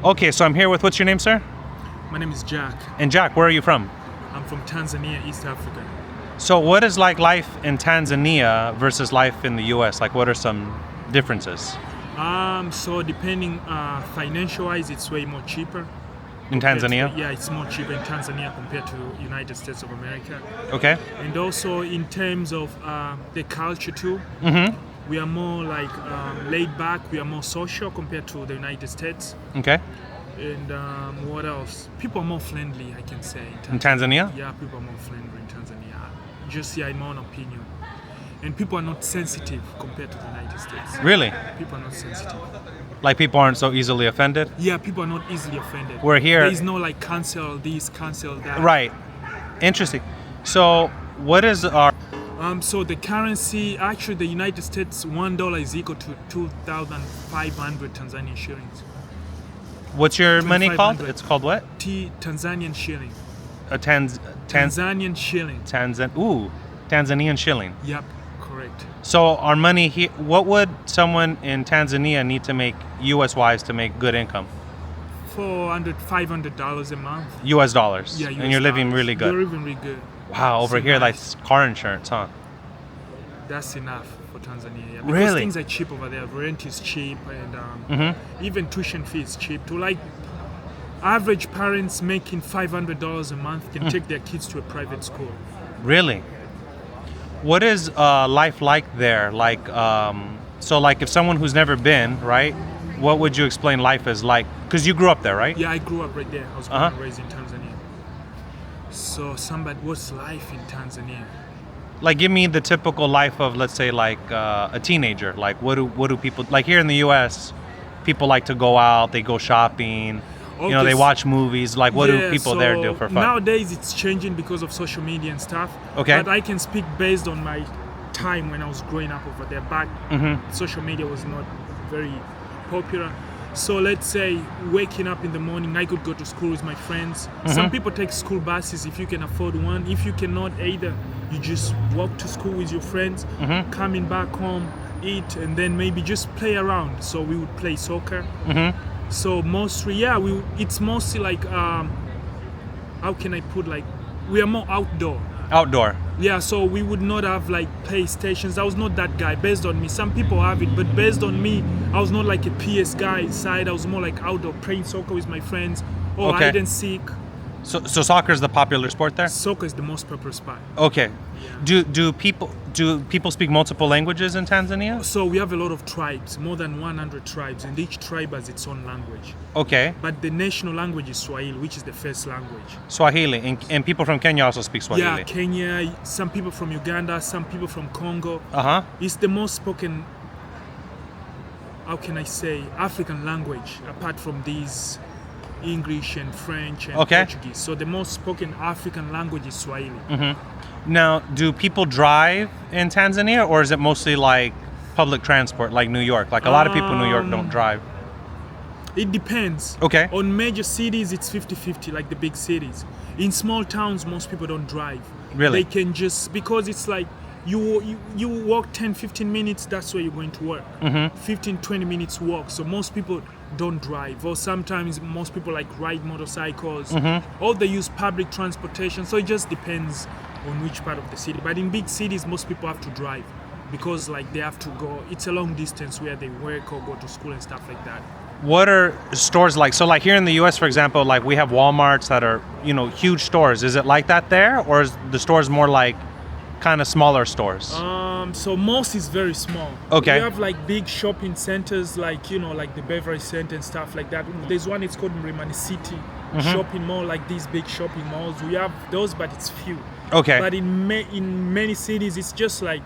Okay, so I'm here with, what's your name, sir? My name is Jack. And Jack, where are you from? I'm from Tanzania, East Africa. So what is like life in Tanzania versus life in the US? Like what are some differences? So depending financial-wise, it's way more cheaper. In Tanzania? Yeah, it's more cheaper in Tanzania compared to United States of America. Okay. And also in terms of the culture too, we are more like laid back, we are more social compared to the United States. Okay. And what else? People are more friendly, I can say. In Tanzania? Yeah, people are more friendly in Tanzania. Just in my own opinion. And people are not sensitive compared to the United States. Really? People are not sensitive. Like people aren't so easily offended? Yeah, people are not easily offended. We're here. There is no like cancel this, cancel that. Right. Interesting. So what is our... So the currency, actually the United States, $1 is equal to 2,500 Tanzanian shillings. What's your money called? 2,500. It's called what? Tanzanian shilling. A Tanzanian shilling. Tanzanian shilling. Yep, correct. So our money here, what would someone in Tanzania need to make US-wise to make good income? $400, $500 a month. US dollars. Yeah, US and you're living dollars. really good. You're living really good. Wow, over So here nice. that's car insurance, huh? That's enough for Tanzania. Yeah. Because Really? things are cheap over there. Rent is cheap, and even tuition fee is cheap. To like average parents making $500 a month can take their kids to a private school. Really? What is life like there? Like, so like if someone who's never been, right? What would you explain life is like? Because you grew up there, right? Yeah, I grew up right there. I was born and raised in Tanzania. So what's life in Tanzania? Like, give me the typical life of, let's say, like a teenager. Like, what do people like here in the U.S.? People like to go out, they go shopping. You know, they watch movies. Like, what do people there do for fun? Nowadays, it's changing because of social media and stuff. Okay. But I can speak based on my time when I was growing up over there. Back, social media was not very popular. So let's say waking up in the morning, I could go to school with my friends. Some people take school buses if you can afford one. If you cannot, either you just walk to school with your friends, coming back home, eat, and then maybe just play around. So we would play soccer. So mostly, it's mostly like, how can I put, like, we are more outdoor. Outdoor. Yeah, so we would not have like PlayStations. I was not that guy, based on me. Some people have it, but based on me, I was not like a PS guy inside. I was more like outdoor, playing soccer with my friends, or hide and seek. So soccer is the popular sport there? Soccer is the most popular sport. Okay. Do people speak multiple languages in Tanzania? So we have a lot of tribes, more than 100 tribes, and each tribe has its own language. Okay. But the national language is Swahili, which is the first language. Swahili, and people from Kenya also speak Swahili. Yeah, Kenya, some people from Uganda, some people from Congo. It's the most spoken, how can I say, African language, apart from these English and French and Portuguese. So the most spoken African language is Swahili. Now, do people drive in Tanzania, or is it mostly like public transport, like New York? Like a lot of people in New York don't drive. It depends. Okay. On major cities, it's 50-50, like the big cities. In small towns, most people don't drive. Really? They can just, because it's like, you walk 10-15 minutes, that's where you're going to work. 15-20 minutes walk. So most people don't drive, or sometimes most people like ride motorcycles, or they use public transportation. So it just depends on which part of the city. But in big cities, most people have to drive because like they have to go, it's a long distance where they work or go to school and stuff like that. What are stores like? So like here in the US, for example, like we have Walmarts that are, you know, huge stores. Is it like that there, or is the stores more like kind of smaller stores? So most is very small. Okay. We have like big shopping centers, like, you know, like the Beverly Center and stuff like that. There's one, it's called Mlimani City shopping mall, like these big shopping malls. We have those, but it's few. Okay. But in many cities, it's just like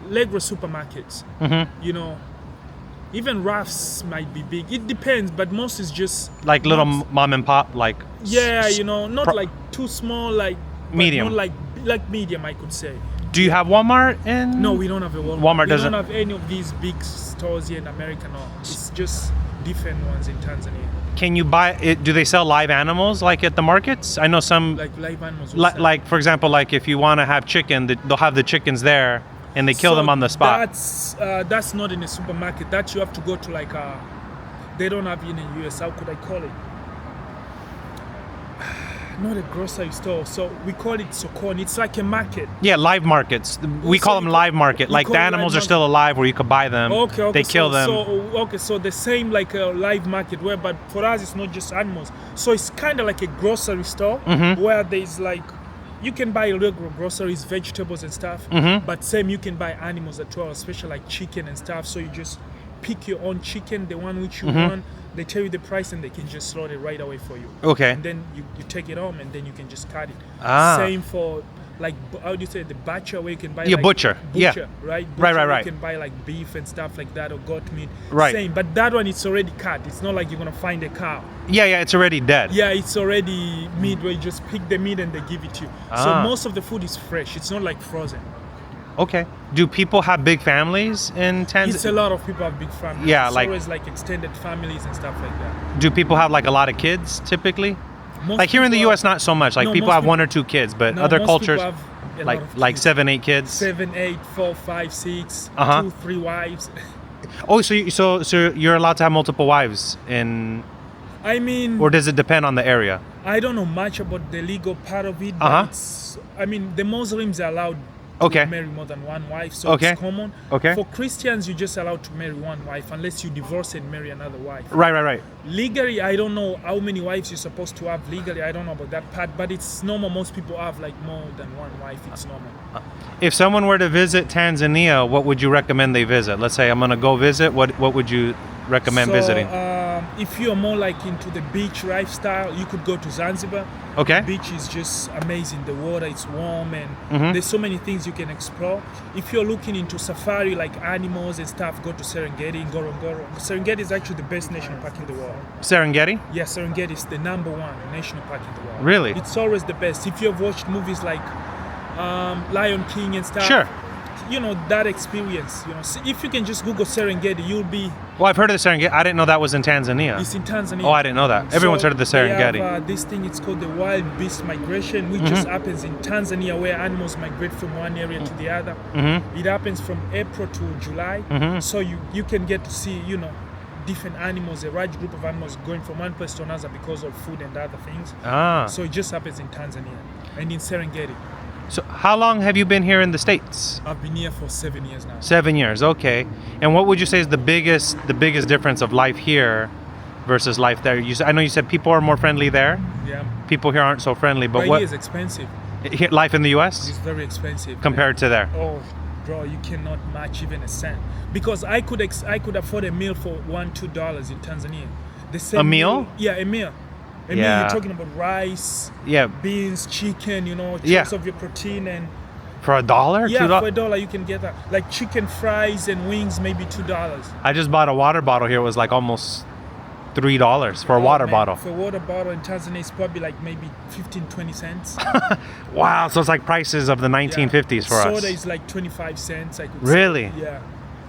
Legro supermarkets. You know, even Rafts might be big. It depends, but most is just like little mom and pop, like. Yeah, you know, not like too small, like medium. Not like medium, I could say. Do you have Walmart in? No, we don't have a Walmart. Walmart doesn't. We don't have any of these big stores here in America. No, it's just different ones in Tanzania. Can you buy it? Do they sell live animals like at the markets? I know some. Like live animals. Like for example, like if you want to have chicken, they'll have the chickens there, and they kill them on the spot. That's not in a supermarket. That you have to go to like They don't have it in the US. How could I call it? Not a grocery store. So we call it sokoni. It's like a market. Yeah, live markets. We call them live market. Like the animals are still alive where you could buy them. Okay. They kill them. So the same like a live market where, but for us it's not just animals. So it's kind of like a grocery store where there's like, you can buy regular groceries, vegetables and stuff, but same you can buy animals as well, especially like chicken and stuff. So you just pick your own chicken, the one which you want. They tell you the price and they can just slot it right away for you. Okay. And then you take it home and then you can just cut it. Ah. Same for like, how do you say, the butcher where you can buy butcher. Right? Butcher, right. You can buy like beef and stuff like that or goat meat. Right. Same, but that one it's already cut. It's not like you're gonna find a cow. Yeah, it's already dead. Yeah, it's already meat where you just pick the meat and they give it to you. So most of the food is fresh. It's not like frozen. Okay. Do people have big families in Tanzania? It's a lot of people have big families. Yeah, it's like always like extended families and stuff like that. Do people have like a lot of kids typically? Most like here in the people US, not so much. Like No, people most have people- one or two kids, but No, other most cultures people have a lot of like kids. 7, 8 kids. 7, 8, 4, 5, 6, Uh-huh. 2, 3 wives. Oh, so you're allowed to have multiple wives in, I mean, or does it depend on the area? I don't know much about the legal part of it, but Uh-huh. I mean, the Muslims are allowed to Okay. marry more than one wife, so Okay. it's common. Okay. For Christians, you're just allowed to marry one wife unless you divorce and marry another wife. Right. Legally, I don't know how many wives you're supposed to have legally. I don't know about that part, but it's normal. Most people have like more than one wife. It's normal. If someone were to visit Tanzania, what would you recommend they visit? Let's say I'm gonna go visit. What would you recommend visiting? If you're more like into the beach lifestyle, you could go to Zanzibar. Okay. The beach is just amazing. The water is warm and Mm-hmm. there's so many things you can explore. If you're looking into safari like animals and stuff, go to Serengeti, Ngorongoro. Serengeti is actually the best national park in the world. Serengeti? Yeah, Serengeti is the #1 national park in the world. Really? It's always the best. If you've watched movies like Lion King and stuff, Sure. you know that experience. You know, so if you can just Google Serengeti, you'll be. Well, I've heard of the Serengeti. I didn't know that was in Tanzania. It's in Tanzania. Oh, I didn't know that. Everyone's So heard of the Serengeti. They have, this thing, it's called the wild beast migration, which Mm-hmm. just happens in Tanzania, where animals migrate from one area to the other. Mm-hmm. It happens from April to July. So you can get to see, you know, different animals, a large group of animals going from one place to another because of food and other things. So it just happens in Tanzania and in Serengeti. So how long have you been here in the States? I've been here for 7 years now. 7 years, okay. And what would you say is the biggest difference of life here versus life there? I know you said people are more friendly there. Yeah. People here aren't so friendly, but But what here is expensive. life in the US It's very expensive. compared to there? Oh, bro, you cannot match even a cent. Because I could afford a meal for $1-2 in Tanzania. The same A meal? Yeah, a meal. A meal. Yeah. You're talking about rice, Yeah, beans, chicken. You know, Yeah. chunks of your protein and for $1, yeah, $2. for $1 you can get that. Like chicken fries and wings, maybe $2. I just bought a water bottle here. It was like almost $3 for a water Man, bottle. For a water bottle in Tanzania, it's probably like maybe 15-20 cents. Wow, so it's like prices of the 1950s for us. Soda is like 25 cents. I could Really? say. Yeah.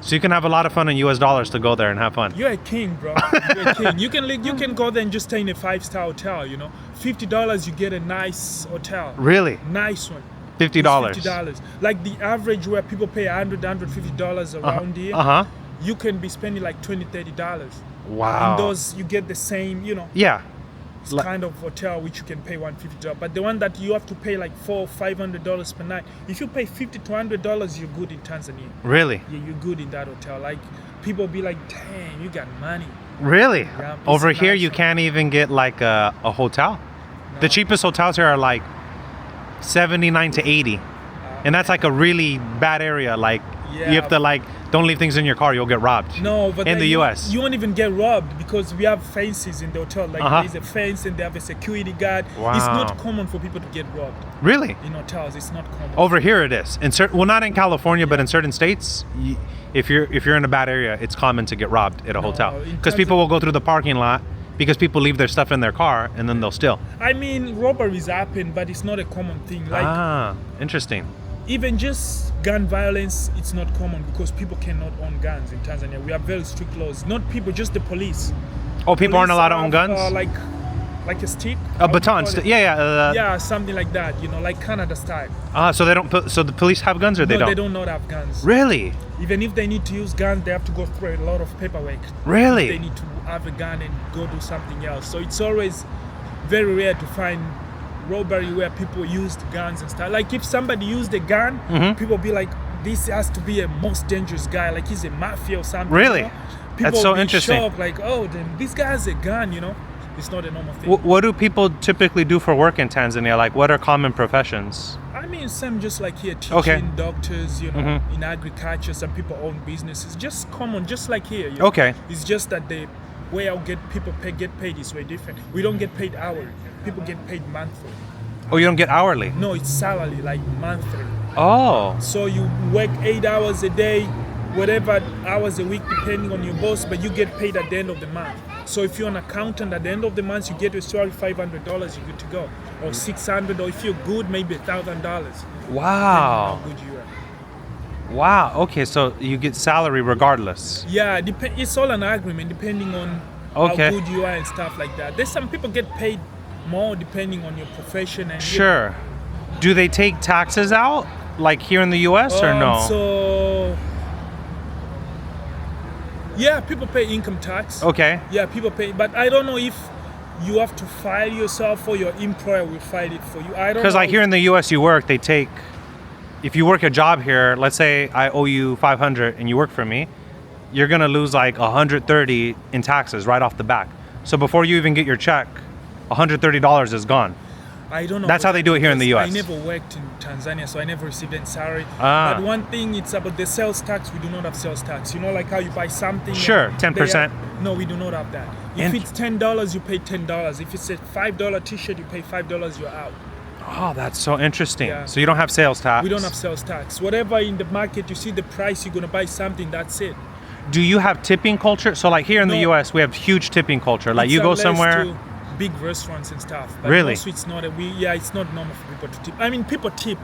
So you can have a lot of fun in US dollars to go there and have fun. You're a king, bro. You're a king. You can go there and just stay in a 5-star hotel. You know, $50 you get a nice hotel. Really? Nice one. $50. It's $50. Like the average where people pay $100-$150 around here. Uh-huh. You can be spending like $20-$30. Wow. And those you get the same. You know, Yeah. kind of hotel which you can pay $150. But the one that you have to pay like $400-$500 per night. If you pay $50-$100, you're good in Tanzania. Really? You're good in that hotel. Like people be like, "Damn, you got money." Really? Yeah, it's Over a here nice you one. can't even get like a hotel. The No. cheapest hotels here are like 79 to 80. And that's like a really bad area. Like you Yeah. have to like don't leave things in your car, you'll get robbed. No, but in then the you, US. you won't even get robbed because we have fences in the hotel. Like Uh-huh. there's a fence and they have a security guard. It's Wow. not common for people to get robbed Really? in hotels. It's not common. Over here it is. In well, not in California, but in certain states, if you're in a bad area, it's common to get robbed at a hotel in because people will go through the parking lot because people leave their stuff in their car and then they'll steal. I mean, robberies happen, but it's not a common thing. Like Interesting. even just gun violence, it's not common because people cannot own guns in Tanzania. We have very strict laws. Not people, just the police. Oh, people aren't Police allowed to own have, guns. like a stick. A How do you baton. call it? Yeah, something like that. You know, like Canada style. So they don't. So the police have guns or they No, don't? they do not have guns. Really? Even if they need to use guns, they have to go through a lot of paperwork. Really? They need to have a gun and go do something else. So it's always very rare to find robbery where people used guns and stuff. Like if somebody used a gun, people be like, this has to be a most dangerous guy, like he's a mafia or something. Really? You know? People That's so will be interesting. shocked, like, oh, then this guy has a gun, you know? It's not a normal thing. What do people typically do for work in Tanzania? Like, what are common professions? I mean, some just like here, teaching, Okay. doctors, you know, in agriculture, some people own businesses. Just common, just like here. You know? Okay. It's just that the way I'll get paid is way different. We don't get paid hourly. People get paid monthly. Oh, you don't get hourly? No, it's salary, like monthly. Oh. So you work 8 hours a day, whatever hours a week, depending on your boss, but you get paid at the end of the month. So if you're an accountant, at the end of the month, you get your salary $500, you're good to go. Or $600, or if you're good, maybe $1,000. Wow. How good you are. Wow. Okay, so you get salary regardless. Yeah, it's all an agreement depending on Okay. how good you are and stuff like that. There's some people get paid more depending on your profession. And Sure. Do they take taxes out like here in the US or no? So, yeah, people pay income tax. Okay. Yeah, people pay, but I don't know if you have to file yourself or your employer will file it for you. I don't know. Because like here in the US you work, they take, if you work a job here, let's say I owe you 500 and you work for me, you're gonna lose like 130 in taxes right off the back. So before you even get your check, $130 is gone. I don't know. That's how they do it here in the US. I never worked in Tanzania, so I never received any salary. Ah. But one thing, it's about the sales tax. We do not have sales tax. You know, like how you buy something. Sure, and 10%. No, we do not have that. If it's $10, you pay $10. If it's a $5 T-shirt, you pay $5. You're out. Oh, that's so interesting. Yeah. So you don't have sales tax. We don't have sales tax. Whatever in the market, you see the price, you're gonna buy something. That's it. Do you have tipping culture? So like here in the No. US, we have huge tipping culture. Like It's you go unless somewhere. to big restaurants and stuff. But Really? also it's not it's not normal for people to tip. I mean, people tip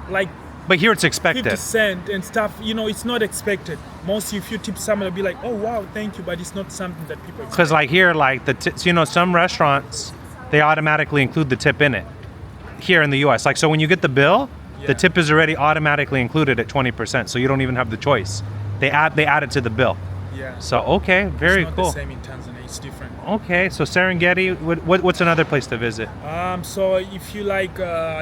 like But here it's expected. 50 cents and stuff, you know, it's not expected. Most if you tip someone, they'll be like, oh wow, thank you, but it's not something that people expect. Because like here, like you know, some restaurants, they automatically include the tip in it. Here in the US, like so when you get the bill, the Yeah. tip is already automatically included at 20%. So you don't even have the choice. They add it to the bill. Yeah. So okay, very It's not cool. the same in Tanzania, it's different. Okay, so Serengeti, what's another place to visit? So if you like,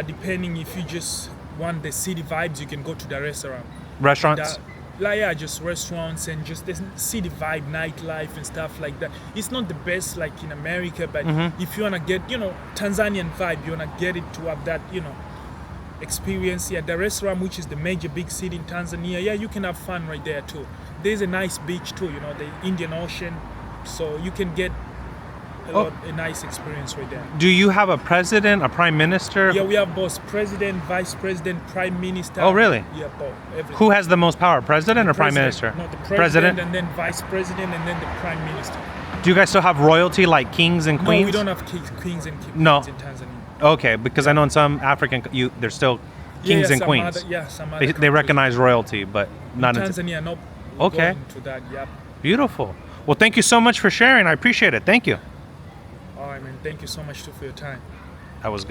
depending if you just want the city vibes, you can go to the restaurant. Restaurants? Like yeah, just restaurants and just the city vibe, nightlife and stuff like that. It's not the best like in America, but if you wanna get, you know, Tanzanian vibe, you wanna get it to have that, you know, experience. Yeah, the restaurant, which is the major big city in Tanzania, yeah, you can have fun right there too. There's a nice beach too, you know, the Indian Ocean, so you can get a nice experience right there. Do you have a president, a prime minister? Yeah, we have both president, vice president, prime minister. Oh, really? Yeah, both. Everything. Who has the most power, president or prime President. minister? No, the president, and then vice president, and then the prime minister. Do you guys still have royalty like kings and queens? No, we don't have queens and queens No. in Tanzania. Okay, because I know in some African, there's still kings and some queens. some other They countries. recognize royalty, but not in Tanzania. No. Okay. To that, yep. Beautiful. Well, thank you so much for sharing. I appreciate it. Thank you. All right, man. Thank you so much too for your time. That was good.